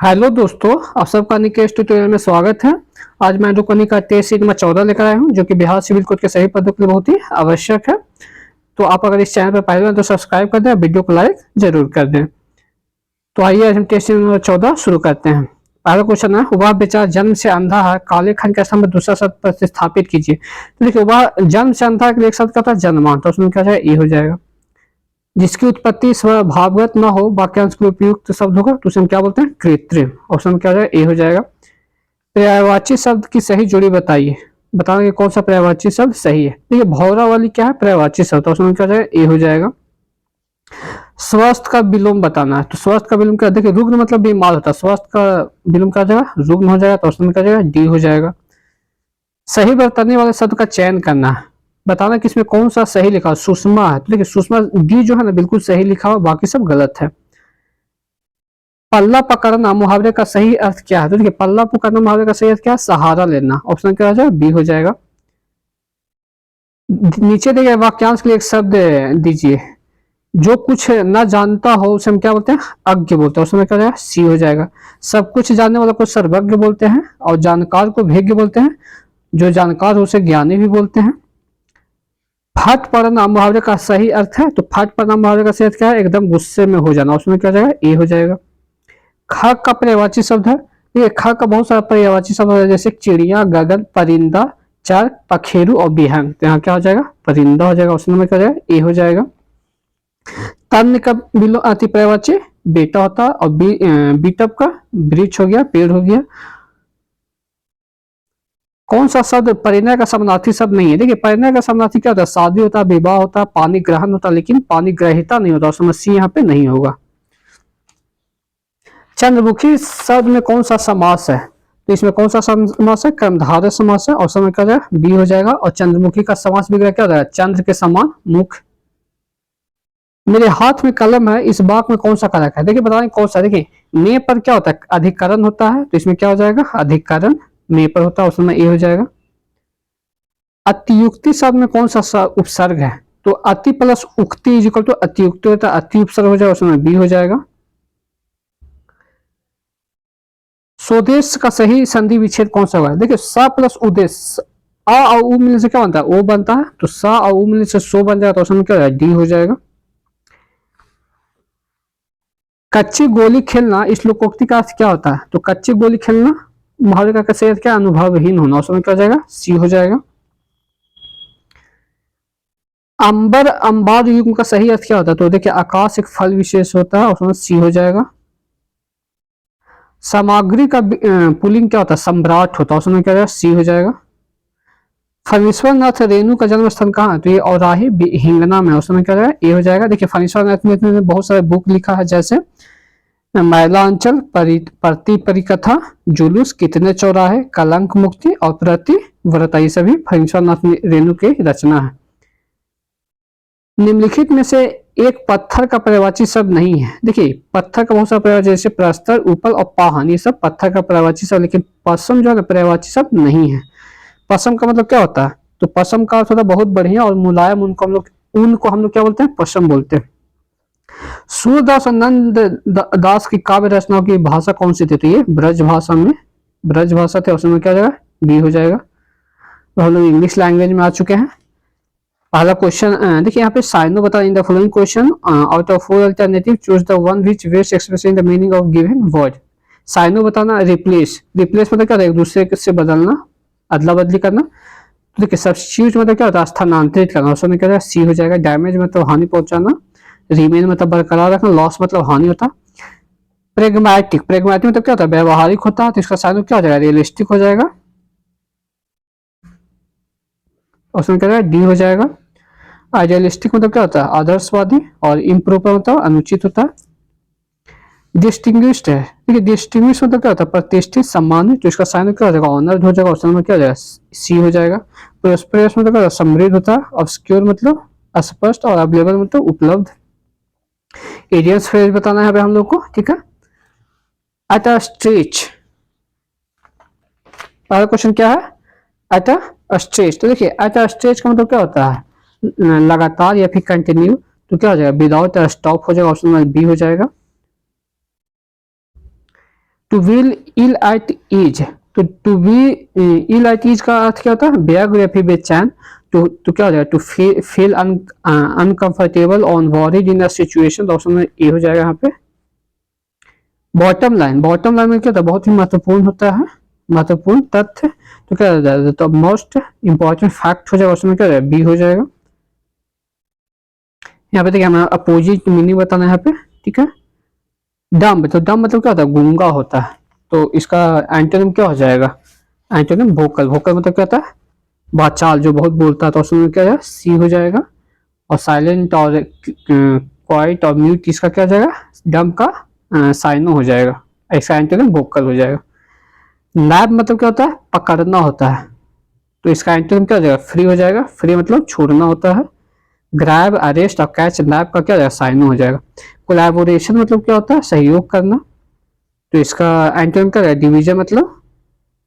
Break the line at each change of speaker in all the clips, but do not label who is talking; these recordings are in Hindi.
हेलो दोस्तों, आप सबका निकेश ट्यूटोरियल में स्वागत है। आज मैं रुकनी का टेस्ट सीट नंबर 14 लेकर आया हूं, जो कि बिहार सिविल कोड के सही पदों के लिए बहुत ही आवश्यक है। तो आप अगर इस चैनल पर पहले हैं तो सब्सक्राइब कर दें, वीडियो को लाइक जरूर कर दें। तो आइए आज हम टेस्ट सीट नंबर 14 शुरू करते हैं। पहला क्वेश्चन है, वह बेचारा जन्म से अंधा है, काले खंड के स्थान पर दूसरा शब्द प्रतिस्थापित कीजिए। तो देखिए, वह जन्म से अंधा के लिए एक शब्द क्या था, जन्मान, तो उसमें क्या जाएगा, ये हो जाएगा। जिसकी उत्पत्ति स्वभावगत न हो, वाक्यांश के उपयुक्त शब्द होगा तो उसे हम क्या बोलते हैं, कृत्रिम। ऑप्शन क्या हो जाएगा, ए हो जाएगा। पर्यायवाची शब्द की सही जोड़ी बताइए। बताना कि कौन सा पर्यायवाची शब्द सही है। देखिए, भौरा वाली क्या है, पर्यायवाची शब्द, तो उसमें क्या हो जाएगा, ए हो जाएगा। स्वस्थ का विलोम बताना है, तो स्वस्थ का विलोम क्या, देखिए रुग्ण मतलब बीमार होता है, स्वस्थ का विलोम क्या हो जाएगा, रुग्ण हो जाएगा, तो उसमें क्या हो जाएगा, डी हो जाएगा। सही बरतने वाले शब्द का चयन करना है। बताना कि इसमें कौन सा सही लिखा, सुषमा है, तो देखिए सुषमा डी जो है ना बिल्कुल सही लिखा हुआ, बाकी सब गलत है। पल्ला पकड़ना मुहावरे का सही अर्थ क्या है, तो देखिए पल्ला पकड़ना मुहावरे का सही अर्थ क्या है, सहारा लेना। ऑप्शन क्या हो जाएगा, बी हो जाएगा। नीचे दिए गए वाक्यांश के लिए एक शब्द दीजिए। जो कुछ न जानता हो उसे हम क्या बोलते हैं, अज्ञ बोलते हैं। उसमें क्या हो जाएगा, सी हो जाएगा। सब कुछ जानने वाला को सर्वज्ञ बोलते हैं, और जानकार को भेज्ञ बोलते हैं। जो जानकार हो उसे ज्ञानी भी बोलते हैं। फट पड़ना मुहावरे का सही अर्थ है, तो फट पड़ना मुहावरे का सही अर्थ क्या है, एकदम गुस्से में हो जाना। उसमें क्या हो जाएगा, ए हो जाएगा। ख का पर्यायवाची शब्द है, ये ख का बहुत सारा पर्यायवाची शब्द है, जैसे चिड़िया, गगन, परिंदा, चर, पखेरु और बिहंग। तो यहाँ क्या हो जाएगा, परिंदा हो जाएगा। उसमें क्या हो जाएगा, ए हो जाएगा। तन्य का अति पर्यायवाची बेटा होता है, और बीटअप का वृक्ष हो गया, पेड़ हो गया। कौन सा शब्द परिणय का समानार्थी शब्द नहीं है। देखिए परिणय का समानार्थी क्या होता है, शादी होता है, विवाह होता है, पानी ग्रहण होता है, लेकिन पानी ग्रहिता नहीं होता। उसमें सी यहाँ पे नहीं होगा। चंद्रमुखी शब्द में कौन सा समास है, तो इसमें कौन सा समास है, कर्मधारय समास है। और समय क्या जाएगा, बी हो जाएगा। और चंद्रमुखी का समास भी क्या हो जाएगा, चंद्र के समान मुख। मेरे हाथ में कलम है, इस बाग में कौन सा कारक है। देखिए बताएं कौन सा। देखिए मे पर क्या होता है, अधिकरण होता है, तो इसमें क्या हो जाएगा, अधिकरण मे पर होता है। उसमें ए हो जाएगा। अतियुक्ति शब्द में कौन सा उपसर्ग है, तो अति प्लस उक्ति इज इक्वल टू अतियुक्ति होता है, अति उपसर्ग हो जाएगा। उसमें बी हो जाएगा। स्वदेश का सही संधि विच्छेद कौन सा होगा। देखिए स प्लस उदेश, आ और उ मिलने से क्या बनता है, ओ बनता है, तो सा और उ मिलने से सो बन जाएगा। तो उसमें क्या हो जाएगा, डी हो जाएगा। कच्ची गोली खेलना इस लोकोक्ति का अर्थ क्या होता है, तो कच्ची गोली खेलना मुहावरे का सही अर्थ क्या, अनुभवहीन होना। उसमें क्या हो जाएगा, सी हो जाएगा। अंबर अंबार युग्म का सही अर्थ क्या होता है, तो देखिए आकाश एक फल विशेष होता है। उसमें सी हो जाएगा। सामग्री का पुलिंग क्या होता है, सम्राट होता है। उसमें क्या हो जाएगा, सी हो जाएगा। फणीश्वर नाथ रेणु का जन्म स्थान कहाँ है, तो ये औराही हिंगना में। उसमें क्या हो जाएगा, ए हो जाएगा। देखिए फणीश्वर नाथ ने बहुत सारे बुक लिखा है, जैसे मैलांचल, प्रति परिकथा, जुलूस, कितने चौराहे, कलंक मुक्ति और प्रतिव्रता, ये सभी फणीश्वर नाथ रेणु की रचना है। निम्नलिखित में से एक पत्थर का पर्यायवाची शब्द नहीं है। देखिए पत्थर का बहुत सारा पर्यायवाची, जैसे प्रस्तर, उपल और पाहन, ये सब पत्थर का पर्यायवाची शब्द, लेकिन पश्चिम जो है पर्यायवाची शब्द नहीं है। पश्चिम का मतलब क्या होता है, तो पश्चिम का अर्थ होता है बहुत बढ़िया और मुलायम। उनको हम लोग क्या बोलते हैं, पश्चिम बोलते हैं। सूरदास और नंद दास की काव्य रचनाओं की भाषा कौन सी थी, तो ये ब्रज भाषा में, ब्रज भाषा थे। उसमें क्या हो जाएगा, बी हो जाएगा। तो हम लोग इंग्लिश लैंग्वेज में आ चुके हैं। पहला क्वेश्चन देखिए यहाँ पे साइनो बता, in the following question out of 4 alternative choose the one which best express the meaning of given word. Synonym बताना, रिप्लेस, रिप्लेस मतलब क्या होता है, एक दूसरे से बदलना, अदला बदली करना। तो देखिए सब्स्टिट्यूट मतलब क्या होता है, स्थानांतरित करना। उसमें क्या होता है, सी हो जाएगा। डैमेज मतलब हानि पहुंचाना। रिमेन मतलब बरकरार रखना। लॉस मतलब हानि होता है। प्रेगमैटिक, प्रेगमैटिक मतलब क्या होता है, व्यवहारिक होता है, तो इसका साइन क्या हो जाएगा, रियलिस्टिक हो जाएगा। उसमें क्या है, डी हो जाएगा। आइडियलिस्टिक मतलब क्या होता है, आदर्शवादी। और इम्प्रोपर मतलब अनुचित होता है। डिस्टिंग्विश्ड है, ठीक है, डिस्टिंग्विश मतलब क्या होता है, प्रतिष्ठित, सम्मानित, तो इसका साइन क्या हो जाएगा, ऑनर्ड हो जाएगा। ऑप्शन में क्या हो जाएगा, सी हो जाएगा। प्रोस्पेरस मतलब क्या होता है, समृद्ध होता है। ऑब्सक्योर मतलब अस्पष्ट, और अवेलेबल मतलब उपलब्ध। एरियस फ्रेज बताना है हम लोग को, ठीक है। एट अ स्ट्रेच, पहला क्वेश्चन क्या है, एट अ स्ट्रेच। तो देखिए एट अ स्ट्रेच का मतलब क्या होता है, लगातार या फिर कंटिन्यू। तो क्या हो जाएगा, विदाउट स्टॉप हो जाएगा। ऑप्शन में बी हो जाएगा। To will ill at ease, तो to be ill at ease का अर्थ क्या होता है, बेग या फिर बेचैन। तो क्या हो जाएगा, to feel uncomfortable on worried in a situation, तो ऑप्शन में ए हो जाएगा यहाँ पे। बॉटम लाइन, बॉटम लाइन में क्या होता है, बहुत ही महत्वपूर्ण होता है, महत्वपूर्ण तथ्य, तो क्या हो जाएगा, तो मोस्ट इंपॉर्टेंट फैक्ट हो जाएगा, उसमें क्या हो जाएगा, बी हो जाएगा। यहाँ पे देखिए हमें अपोजिट मीनिंग बताना है यहाँ पे, ठीक है। डम्ब, तो डम्ब मतलब क्या होता है, गूंगा होता है, तो इसका एंटोनिम क्या हो जाएगा, एंटोनिम वोकल। वोकल मतलब क्या होता है, बाचाल, जो बहुत बोलता है, तो उसमें क्या है, सी हो जाएगा। और साइलेंट और क्वाइट और म्यूट, इसका क्या हो जाएगा, डम्ब का साइनो हो जाएगा, इसका एंटोनिम वोकल हो जाएगा। लैब मतलब क्या होता है, पकड़ना होता है, तो इसका एंटोनिम क्या हो जाएगा, फ्री हो जाएगा। फ्री मतलब छोड़ना होता है। ग्रैब, अरेस्ट और कैच, लैब का क्या हो जाएगा, साइनो हो जाएगा। कोलैबोरेशन मतलब क्या होता है, सहयोग करना, तो इसका एंटोनिम क्या है, डिवीजन मतलब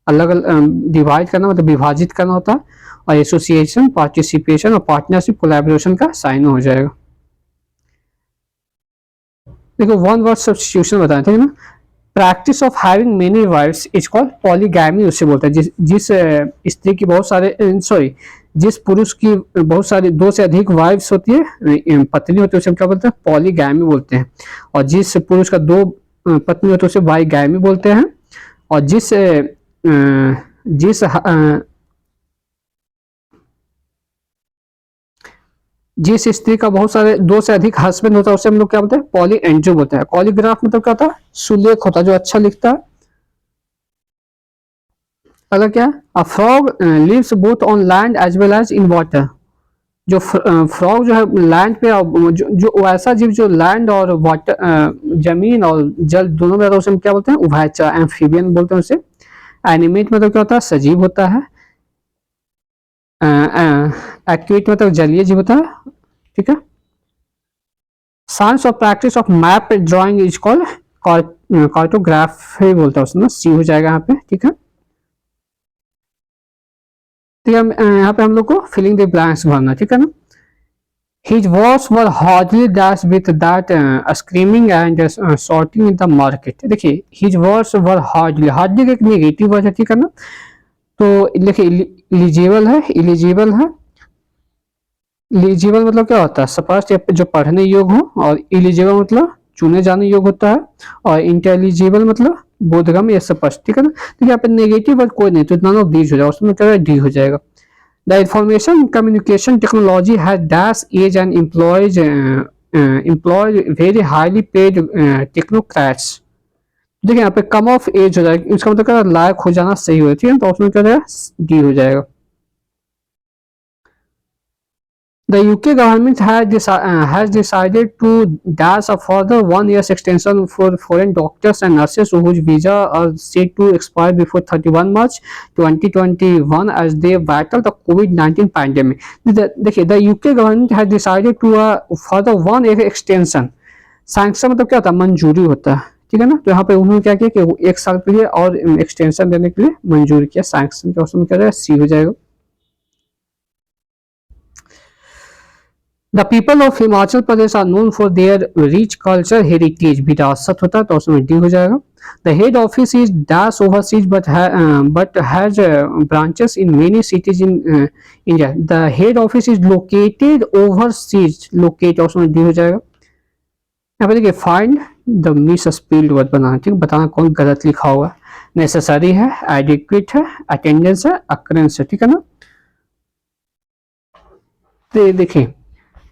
अलग अलग, डिवाइड करना मतलब विभाजित करना होता है। और एसोसिएशन, पार्टिसिपेशन और पार्टनरशिप, कोलैबोरेशन का साइन हो जाएगा। देखो वन वर्ड सब्स्टिट्यूशन बताया था ना, practice of having many wives is called polygamy, उससे बोलते हैं जिस स्त्री की बहुत सारे, सॉरी, जिस पुरुष की बहुत सारी, दो से अधिक वाइफ्स होती है, पत्नी होती है, उसे क्या बोलते हैं, पॉलीगैमी बोलते हैं। और जिस पुरुष का दो पत्नी होती है उसे बाईगैमी बोलते हैं। और जिस जिस जिस स्त्री का बहुत सारे, दो से अधिक हस्बैंड होता है, उसे हम लोग क्या बोलते हैं, पॉलीएंड्रो बोलते हैं। कॉलीग्राफ मतलब क्या होता है, सुलेख होता है, जो अच्छा लिखता है। अगला क्या है, a frog lives both on land as well as in water, जो फ्रॉग जो है लैंड पे, जो वैसा जीव जो लैंड और वाटर, जमीन और जल दोनों में रहता है, उसे हम क्या बोलते हैं, उभयचर, एम्फीबियन बोलते हैं उसे। एनिमेट मतलब क्या होता है, सजीव होता है। एक्टिवेट मतलब जलीय जीव होता है, ठीक है। Science of practice of map drawing is called cartography बोलता है उसमें, सी हो जाएगा यहाँ पे, ठीक है। ठीक है, यहाँ पे हम लोग को फिलिंग द ब्लैंक्स भरना, ठीक है ना। His words were hardly dashed with that screaming and shouting in the market. देखिए his words were hardly, hardly एक नेगेटिव वर्ड है, ठीक है ना। तो देखिए इलिजिबल है, इलिजिबल है। इलिजिबल मतलब क्या होता है, स्पष्ट या जो पढ़ने योग्य हो, और इलिजिबल मतलब चुने जाने योग्य होता है। और इंटेलिजिबल मतलब बोधगम्य या स्पष्ट, ठीक है ना। देखिए यहाँ पे नेगेटिव वर्ड कोई नहीं, तो नन ऑफ दीज हो जाएगा, उसमें क्या डी हो जाएगा। The information communication technology has dash age and employ very highly paid technocrats. देखिए यहाँ पे कम ऑफ एज हो जाएगा, इसका मतलब क्या लायक हो जाना सही हो, ठीक है, तो उसमें क्या हो जाएगा, डी हो जाएगा। The UK government has decided to dash a further 1 year extension for foreign doctors and nurses whose visa are set to expire before 31 March 2021 as they battle the COVID-19 pandemic. देखिए the UK government has decided to further 1 year extension. Sanction मतलब क्या होता है, मंजूरी होता है, ठीक है ना। तो यहाँ पे उन्होंने क्या किया कि 1 साल के लिए और एक्सटेंशन देने के लिए मंजूरी किया। सैंक्शन का ऑप्शन क्या जाएगा, सी हो जाएगा। The people of Himachal Pradesh are known for their rich culture heritage, विरासत होता है, तो उसमें डी हो जाएगा। The head office is dash overseas but has branches in many cities in India. The head office is located overseas, locate, उसमें डी हो जाएगा। यहाँ पे देखिए find the misspelled word बनाना, ठीक है, बताना कौन गलत लिखा हुआ है। नेसेसरी है, एडिक्वेट है, अटेंडेंस है, अक्रेंस है, ठीक है ना। तो देखिए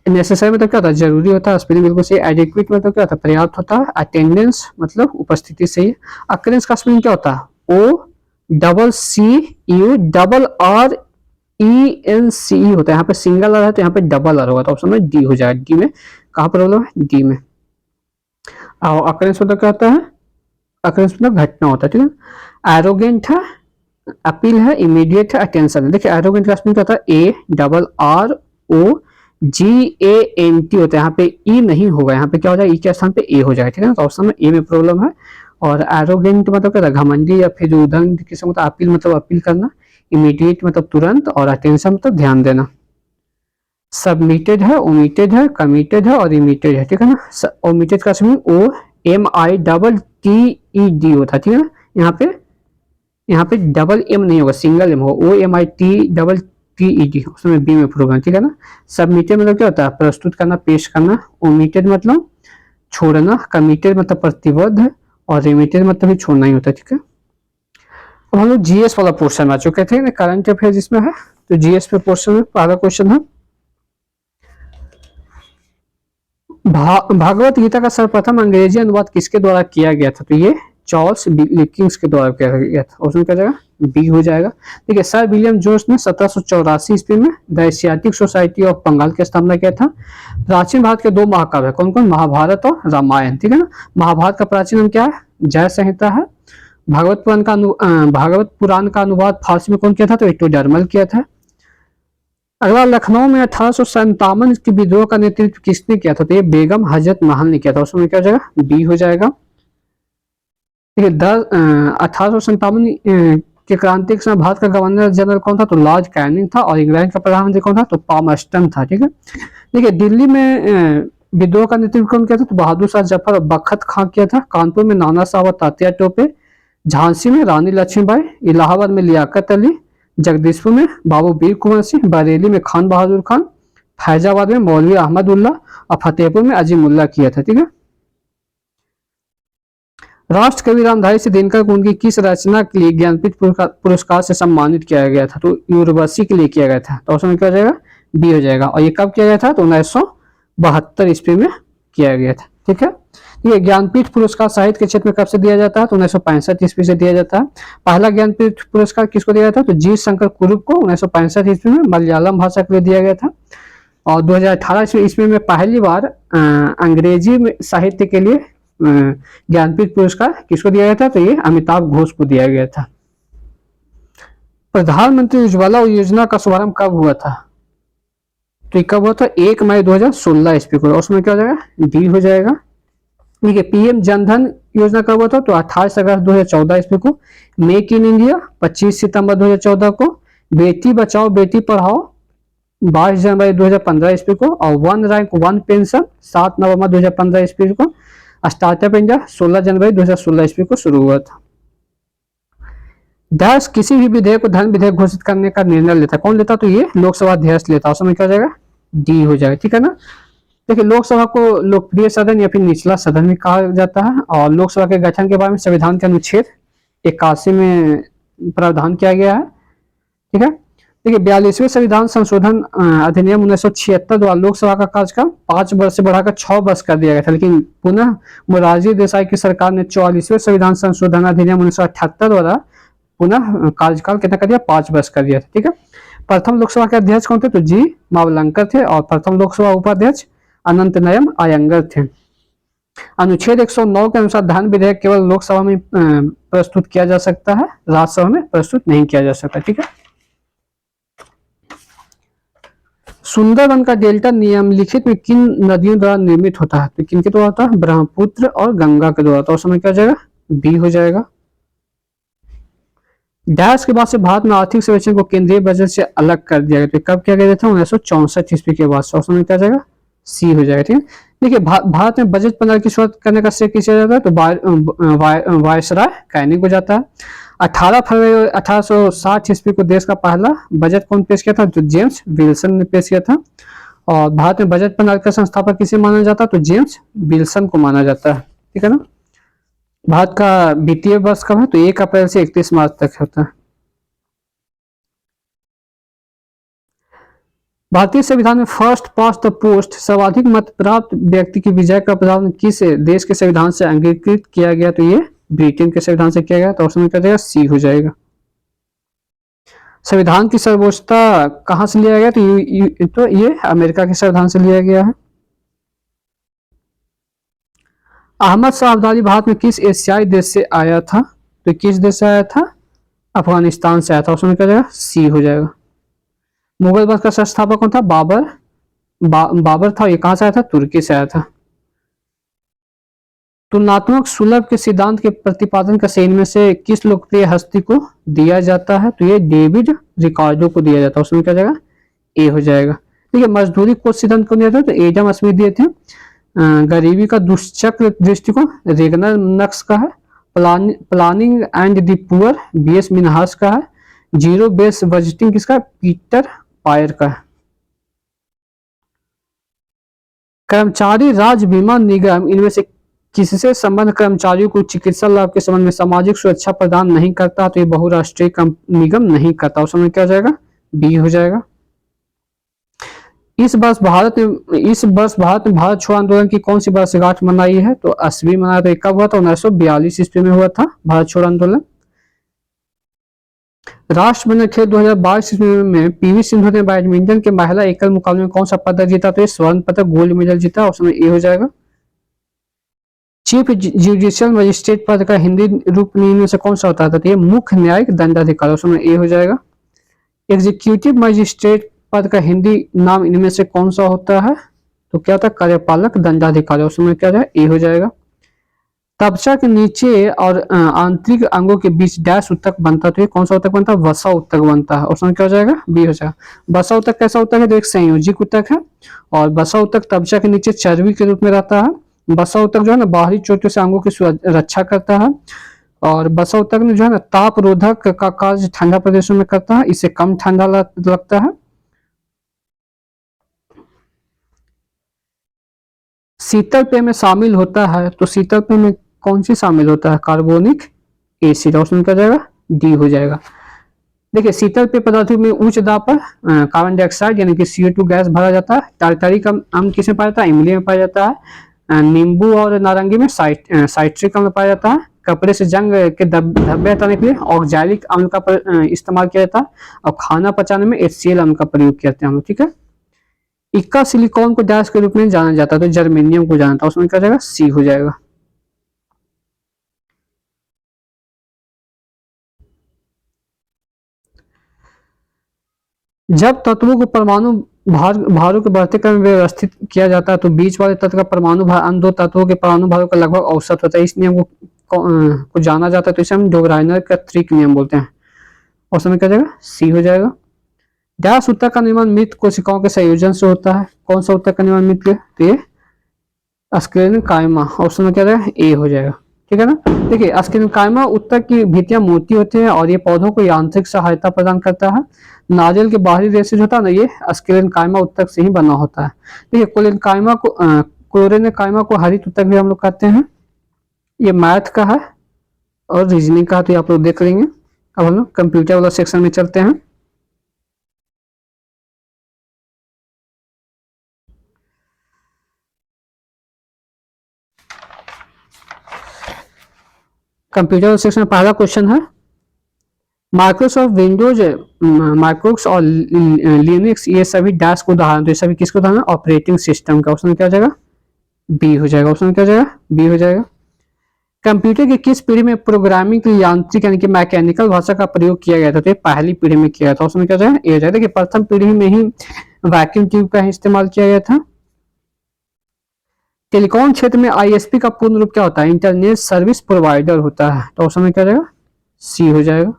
नेसेसरी मतलब क्या होता है, जरूरी होता है, स्पेलिंग बिल्कुल सही। एडिक्वेट मतलब क्या होता है, पर्याप्त होता है। अटेंडेंस मतलब उपस्थिति सही है। अक्रेंस का स्पेलिंग क्या होता है, O double C U double R E N C E है। यहाँ पे सिंगल आर है तो यहाँ पे डबल आर होगा, तो ऑप्शन में डी हो जाएगा। डी में कहाँ प्रॉब्लम है, डी में। और अक्रेंस मतलब क्या होता है, अक्रेंस मतलब घटना होता है, ठीक है। एरोगेंट है, अपील है, इमीडिएट है, अटेंशन है। देखिए एरोगेंट का स्पेलिंग क्या होता है, A double R O GANT होता है। यहाँ पे ई नहीं होगा, यहाँ पे क्या हो जाएगा, ई के स्थान पे ए हो जाएगा, ठीक है ना। तो ऑप्शन में ए में प्रॉब्लम है। और एरोगेंट मतलब क्या था, घमंडी या फिर उदंड किस्म मतलब। अपील मतलब अपील करना, इमीडिएट मतलब तुरंत, और अटेंशन मतलब ध्यान देना। सबमिटेड है, ओमिटेड है, कमिटेड है और इमिटेड है, ठीक है ना। ओमिटेड का स्पेलिंग OMITTED ED होता है, ठीक है ना। यहाँ पे डबल एम नहीं होगा, सिंगल एम होगा, OMIT उसमें बी में प्रूव करना, ठीक है ना। सबमिटेड मतलब क्या होता है, प्रस्तुत करना, पेश करना। ओमिटेड मतलब छोड़ना, कमिटेड मतलब प्रतिबद्ध, और रिमिटेड मतलब भी छोड़ना ही होता है, ठीक है। अब हम लोग जीएस वाला पोर्शन आ चुके थे ना, करंट अफेयर जिसमें है, तो जीएस पे पोर्शन में पहला क्वेश्चन है, भागवत गीता का सर्वप्रथम अंग्रेजी अनुवाद किसके द्वारा किया गया था, तो ये चार्ल्स डिकेंस के द्वारा किया गया था। उसमें क्या जाएगा, बी हो जाएगा। ठीक है, सर विलियम जोन्स ने 1784 ईस्वी में the Asiatic Society of Bengal की स्थापना किया था। प्राचीन भारत के दो महाकाव्य है, कौन कौन, महाभारत और रामायण, ठीक है ना। महाभारत का प्राचीन नाम क्या है, जय संहिता है। भागवत पुराण का अनुवाद फारसी में कौन किया था, तो एटोडर्मल किया था। अगला, लखनऊ में 1857 के विद्रोह का नेतृत्व किसने किया था, तो ये बेगम हजरत महल ने किया था। उसमें क्या हो जाएगा, बी हो जाएगा। ठीक है, 1857 के क्रांति के समय भारत का गवर्नर जनरल कौन था, तो लॉर्ड कैनिंग था। और इंग्लैंड का प्रधानमंत्री कौन था, तो पामस्टन था, ठीक है। देखिए, दिल्ली में विद्रोह का नेतृत्व कौन किया था, तो बहादुर शाह जफर और बखत खां किया था। कानपुर में नाना साहब और तात्या टोपे, झांसी में रानी लक्ष्मीबाई, इलाहाबाद में लियाकत अली, जगदीशपुर में बाबू वीर कुंवर सिंह, बरेली में खान बहादुर खान, फैजाबाद में मौलवी अहमद उल्ला और फतेहपुर में अजीमुल्ला किया था, ठीक है। राष्ट्र कवि रामधारी सिंह दिनकर को उनकी किस रचना के लिए ज्ञानपीठ पुरस्कार से सम्मानित किया गया था, तो यूरबसी के लिए किया गया था। तो उसमें क्या हो जाएगा, बी हो जाएगा। और ये कब किया गया था, तो 1972 ईस्वी में किया गया था, ठीक है। ये ज्ञानपीठ पुरस्कार साहित्य के क्षेत्र में कब से दिया जाता है, तो 1965 ईस्वी से दिया जाता है। पहला ज्ञानपीठ पुरस्कार किसको दिया गया था, तो जी शंकर कुरुप को 1965 ईस्वी में मलयालम भाषा के लिए दिया गया था। और 2018 ईस्वी में पहली बार अंग्रेजी में साहित्य के लिए ज्ञानपीठ पुरस्कार किसको दिया गया था, तो ये अमिताभ घोष को दिया गया था। प्रधानमंत्री उज्ज्वला योजना का शुभारंभ कब हुआ था, तो ये कब हुआ था, 1 मई 2016 ईस्वी को। उसमें क्या हो जाएगा, डी हो जाएगा। ठीक है, पीएम जनधन योजना कब हुआ था, तो 28 अगस्त 2014 ईस्वी को। मेक इन इंडिया 25 सितंबर 2014 को। बेटी बचाओ बेटी पढ़ाओ 22 जनवरी 2015 ईस्वी को। और वन रैंक वन पेंशन 7 नवंबर 2015 ईस्वी को। स्टार्टअप इंडिया 16 जनवरी 2016 ईस्वी को शुरू हुआ था। देश किसी भी विधेयक को धन विधेयक घोषित करने का निर्णय लेता है, कौन लेता, तो ये लोकसभा अध्यक्ष लेता है। उसमें क्या हो जाएगा, डी हो जाएगा, ठीक है ना। देखिए, लोकसभा को लोकप्रिय सदन या फिर निचला सदन भी कहा जाता है। और लोकसभा के गठन के बारे में संविधान के अनुच्छेद 81 में प्रावधान किया गया है, ठीक है। देखिए, 42वें संविधान संशोधन अधिनियम 1976 द्वारा लोकसभा का कार्यकाल 5 वर्ष से बढ़ाकर 6 वर्ष कर दिया गया था। लेकिन पुनः मोरारजी देसाई की सरकार ने 44वें संविधान संशोधन अधिनियम 1978 द्वारा पुनः कार्यकाल कितना कर दिया, 5 वर्ष कर दिया था, ठीक है। प्रथम लोकसभा के अध्यक्ष कौन थे, तो जी मावलंकर थे। और प्रथम लोकसभा उपाध्यक्ष अनंत नयम अयंगर थे। अनुच्छेद 109 के अनुसार धन विधेयक केवल लोकसभा में प्रस्तुत किया जा सकता है, राज्यसभा में प्रस्तुत नहीं किया जा सकता, ठीक है। सुंदरवन का डेल्टा निम्नलिखित में किन नदियों द्वारा निर्मित होता है, तो किनके द्वारा होता है, ब्रह्मपुत्र और गंगा के द्वारा। तो उस समय क्या हो जाएगा, बी हो जाएगा। डैश के बाद से भारत में आर्थिक सर्वेक्षण को केंद्रीय बजट से अलग कर दिया गया, तो कब किया गया था, 1964 ईस्वी के बाद। उस समय क्या जाएगा, सी हो जाएगा, ठीक है। देखिए, भारत में बजट प्रणाली की शुरुआत करने का श्रेय किसे जाता है, तो वायसराय कैनिंग को जाता है। 18 फरवरी 1860 ईस्वी को देश का पहला बजट कौन पेश किया था, तो जेम्स विल्सन ने पेश किया था। और भारत में बजट प्रणाली का संस्थापक किसे माना जाता है, तो जेम्स विल्सन को माना जाता है, ठीक है ना। भारत का वित्तीय वर्ष कब है, तो 1 अप्रैल से 31 मार्च तक होता है। भारतीय संविधान में फर्स्ट पास्ट द पोस्ट सर्वाधिक मत प्राप्त व्यक्ति की विजय का प्रावधान किस देश के संविधान से अंगीकृत किया गया, तो ये ब्रिटेन के संविधान से किया गया। तो उसमें क्या जाएगा, सी हो जाएगा। संविधान की सर्वोच्चता कहां से लिया गया, तो ये अमेरिका के संविधान से लिया गया है। अहमद शाह अब्दाली भारत में किस एशियाई देश से आया था, तो किस देश से आया था, अफगानिस्तान से आया था। उसमें क्या जाएगा, सी हो जाएगा। मुगल वंश का संस्थापक कौन था, बाबर था। ये कहां से आया था, तुर्की से आया था। तुलनात्मक सुलभ के सिद्धांत के प्रतिपादन का श्रेणी में से किस लोकप्रिय हस्ती को दिया जाता है, तो ये डेविड रिकार्डो को दिया जाता है। उसमें क्या जाएगा, ए हो जाएगा। ठीक है, मजदूरी को सिद्धांत को दिया था, तो एडम स्मिथ दिए थे। गरीबी का दुष्चक्र दृष्टिकोण रेगनर नक्स का है। Planning and the poor, B S का है। जीरो बेस बजटिंग किसका, पीटर पायर का है। कर्मचारी राज्य बीमा निगम इनमें से किससे संबंध कर्मचारियों को चिकित्सा लाभ के संबंध में सामाजिक सुरक्षा प्रदान नहीं करता, तो ये बहुराष्ट्रीय निगम नहीं करता। उस समय क्या हो जाएगा, बी हो जाएगा। इस वर्ष भारत में भारत छोड़ो आंदोलन की कौन सी वर्षगांठ मनाई है, तो 80वीं मनाया। तो कब हुआ था, 1942 ईस्वी में हुआ था भारत छोड़ो आंदोलन। राष्ट्रमंडल खेल 2022 ईस्वी में पीवी सिंधु ने बैडमिंटन के महिला एकल मुकाबले में कौन सा पदक जीता, तो ये स्वर्ण पदक, गोल्ड मेडल जीता। ऑप्शन ए हो जाएगा। चीफ जुडिशियल मजिस्ट्रेट पद का हिंदी रूप इनमें से कौन सा होता है, तो ये मुख्य न्यायिक दंडाधिकारी। ऑप्शन ए हो जाएगा। एग्जीक्यूटिव मजिस्ट्रेट पद का हिंदी नाम इनमें से कौन सा होता है, तो क्या होता है, कार्यपालक दंडाधिकारी। उसमें क्या जाए, ए हो जाएगा। तबचा के नीचे और आंतरिक अंगों के बीच डैश उत्तक बनता है, तो ये कौन सा उत्तक बनता है, वसा उत्तक बनता है। उसमें क्या हो जाएगा, बी हो जाएगा। वसा उत्तक कैसा उत्तक है, जो एक संयोजिक उत्तक है, और वसा उत्तक तबचा के नीचे चर्बी के रूप में रहता है। वसा उत्तक जो है ना बाहरी चोटों से अंगों की रक्षा करता है, और वसा उत्तक में जो है ना ताप रोधक का कार्य ठंडा प्रदेशों में करता है, इससे कम ठंडा लगता है। शीतल पेय में शामिल होता है, तो शीतल पेय में कौन सी शामिल होता है, कार्बोनिक एसिड। उसमें क्या जाएगा, डी हो जाएगा। देखिए शीतल पेय पदार्थों में उच्च दाब पर कार्बन डाइऑक्साइड यानी कि CO2 गैस भरा जाता है। टारटारिक अम्ल किसमें पाया जाता है, इमली में पाया जाता है। नींबू और नारंगी में साइट्रिक अम्ल पाया जाता है। कपड़े से जंग के धब्बे हटाने के लिए ऑक्सैलिक अम्ल का इस्तेमाल किया जाता है, और खाना पचाने में HCl अम्ल का प्रयोग किया जाता है। ठीक है। इक्का सिलिकॉन को डैश के रूप में जाना जाता है, तो जर्मेनियम को जाना था। उसमें क्या जाएगा, सी हो जाएगा। जब तत्वों को परमाणु भारों के बढ़ते क्रम में व्यवस्थित किया जाता है, तो बीच वाले तत्व का परमाणु भार अन्य दो तत्वों के परमाणु भारों का लगभग औसत होता है। इस नियम को जाना जाता है, तो इसे हम डोगराइनर का त्रिक नियम बोलते हैं। और समय क्या जाएगा, सी हो जाएगा। डैश उत्तक का निर्माण मृत कोशिकाओं के संयोजन से होता है। कौन सा उत्तक का निर्माण मृत के, तो ये स्क्लेरेनकाइमा। ऑप्शन में क्या रहेगा, ए हो जाएगा। ठीक है ना। देखिए स्क्लेरेनकाइमा उत्तक की भित्तियां मोटी होती है, और ये पौधों को यांत्रिक सहायता प्रदान करता है। नारियल के बाहरी रेशे होता है ना, ये स्क्लेरेनकाइमा उत्तक से ही बना होता है। देखिए क्लोरेनकाइमा को हरित उत्तक भी हम लोग कहते हैं। ये मैथ का है और रीजनिंग का है, तो आप लोग देख लेंगे। अब हम लोग कंप्यूटर वाला सेक्शन में चलते हैं। कंप्यूटर सेक्शन में पहला क्वेश्चन है, माइक्रोसॉफ्ट विंडोज, माइक्रोस और लिनक्स ये सभी डैश को उदाहरण, तो ये सभी किसको उदाहरण, ऑपरेटिंग सिस्टम का। उसमें क्या हो जाएगा, बी हो जाएगा। उसमें क्या हो जाएगा, बी हो जाएगा। कंप्यूटर की किस पीढ़ी में प्रोग्रामिंग की यांत्रिक यानी कि मैकेनिकल भाषा का प्रयोग किया गया था, तो ये पहली पीढ़ी में किया था। उसमें क्या हो जाएगा, ए हो जाएगा। देखिए प्रथम पीढ़ी में ही वैक्यूम ट्यूब का इस्तेमाल किया गया था। टेलीकॉम क्षेत्र में ISP का पूर्ण रूप क्या होता है, इंटरनेट सर्विस प्रोवाइडर होता है। तो उसमें क्या जाएगा, सी हो जाएगा।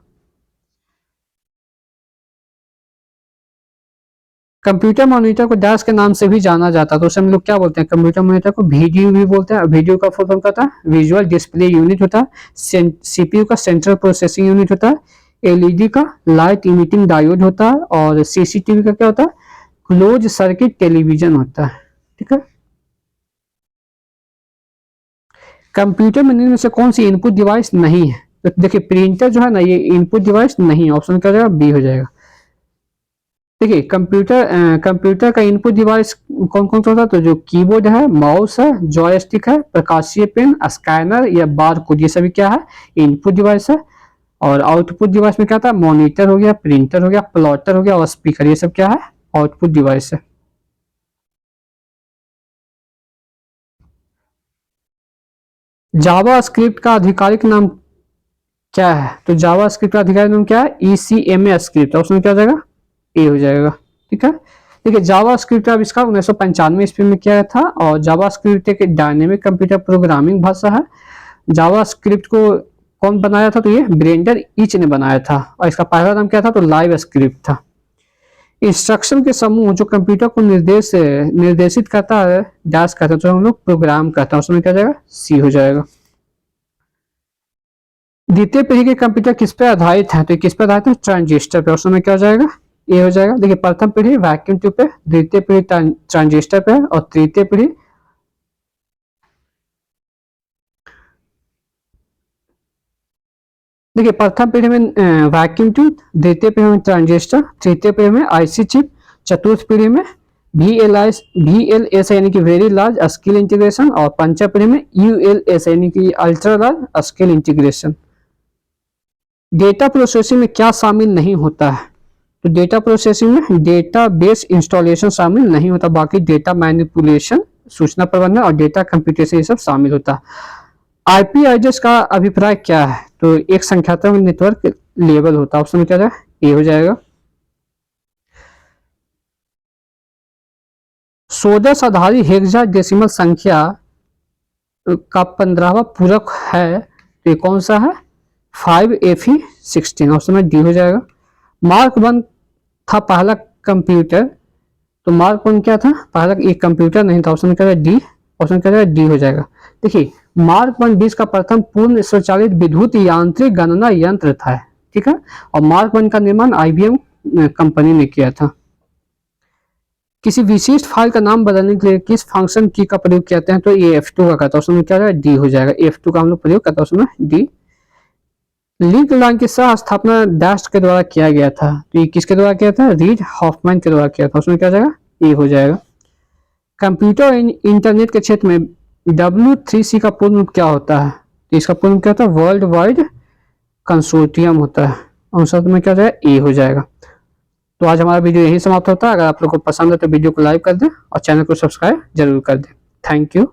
कंप्यूटर मॉनिटर को डैश के नाम से भी जाना जाता है, तो उसे हम लोग क्या बोलते हैं, कंप्यूटर मॉनिटर को VDU भी बोलते हैं। VDU का फुल फॉर्म क्या होता है, विजुअल डिस्प्ले यूनिट होता है। CPU का सेंट्रल प्रोसेसिंग यूनिट होता है। LED का लाइट इमिटिंग डायोड होता है, और CCTV का क्या होता है, क्लोज सर्किट टेलीविजन होता है। ठीक है। कंप्यूटर में इनमें से कौन सी इनपुट डिवाइस नहीं है, तो देखिए प्रिंटर जो है ना ये इनपुट डिवाइस नहीं है। ऑप्शन क्या जाएगा, बी हो जाएगा। देखिए कंप्यूटर का इनपुट डिवाइस कौन कौन सा होता है, तो जो कीबोर्ड है, माउस है, जॉयस्टिक है, प्रकाशीय पेन, स्कैनर या बारकोड, ये सभी क्या है, इनपुट डिवाइस है। और आउटपुट डिवाइस में क्या था, मॉनिटर हो गया, प्रिंटर हो गया, प्लॉटर हो गया, और स्पीकर, ये सब क्या है, आउटपुट डिवाइस है। जावा स्क्रिप्ट का आधिकारिक नाम क्या है, तो जावा स्क्रिप्ट का आधिकारिक नाम क्या है, ECMA स्क्रिप्ट। उसमें क्या हो जाएगा, ए हो जाएगा। ठीक है। देखिए जावा स्क्रिप्ट का आविष्कार 1995 ईस्वी में किया था, और जावा स्क्रिप्ट एक डायनेमिक कंप्यूटर प्रोग्रामिंग भाषा है। जावा स्क्रिप्ट को कौन बनाया था, तो ये ब्रेंडन ईच ने बनाया था, और इसका पहला नाम क्या था, तो लाइव स्क्रिप्ट था। इंस्ट्रक्शन के समूह जो कंप्यूटर को निर्देशित करता है, डैश करता है, तो हम लोग प्रोग्राम करता है। उसमें क्या जाएगा, सी हो जाएगा। द्वितीय पीढ़ी के कंप्यूटर किस पे आधारित है, तो किस पे आधारित है, ट्रांजिस्टर पे। ऑप्शन में क्या हो जाएगा, ये हो जाएगा। देखिए प्रथम पीढ़ी वैक्यूम ट्यूब पे, द्वितीय पीढ़ी ट्रांजिस्टर पे और तृतीय पीढ़ी देखिए प्रथम पीढ़ी में वैक्यूम ट्यूब, द्वितीय पीढ़ी में ट्रांजिस्टर, तृतीय पीढ़ी में आईसी चिप, चतुर्थ पीढ़ी में VLS यानी कि वेरी लार्ज स्केल इंटीग्रेशन और पंचम पीढ़ी में ULS यानी कि ultra large scale integration. Data processing में क्या शामिल नहीं होता है, तो डेटा प्रोसेसिंग में डेटा बेस इंस्टॉलेशन शामिल नहीं होता, बाकी डेटा मैनिपुलेशन, सूचना प्रबंधन और डेटा कंप्यूटेशन ये सब शामिल होता है। आईपी एड्रेस का अभिप्राय क्या है, तो एक संख्यात्मक नेटवर्क लेवल होता है। ऑप्शन में क्या जाएगा, ए हो जाएगा। षोडश आधारी हेक्साडेसिमल संख्या का 15वां पूरक है, तो ये कौन सा है, 5Fe16। ऑप्शन में डी हो जाएगा। मार्क 1 था पहला कंप्यूटर, तो मार्क 1 क्या था, पहला एक कंप्यूटर नहीं था। ऑप्शन में क्या है, डी। ऑप्शन क्या है, डी हो जाएगा। देखिए मार्क 1 विश्व का प्रथम पूर्ण स्वचालित विद्युत यांत्रिक गणना यंत्र था, ठीक है। और मार्क 1 का निर्माण IBM कंपनी ने किया था। किसी विशिष्ट फाइल का नाम बदलने के लिए किस फंक्शन की का प्रयोग करते हैं, तो ये F2 का करता है। उसमें क्या है, डी हो जाएगा। F2 का हम लोग प्रयोग करते हैं, उसमें डी। लिंक लाइन की सह स्थापना डैश के द्वारा किया गया था, तो ये किसके द्वारा किया था, रीड हॉफमैन के द्वारा किया था। उसमें क्या जाएगा, ए हो जाएगा। कंप्यूटर इंटरनेट के क्षेत्र में W3C का पूर्ण रूप क्या होता है, तो इसका पूर्ण क्या होता है, वर्ल्ड वाइड कंसोर्टियम होता है। आंसर में क्या जाएगा, ए हो जाएगा। तो आज हमारा वीडियो यही समाप्त होता है। अगर आप लोग को पसंद है तो वीडियो को लाइक कर दें और चैनल को सब्सक्राइब जरूर कर दें। Thank you.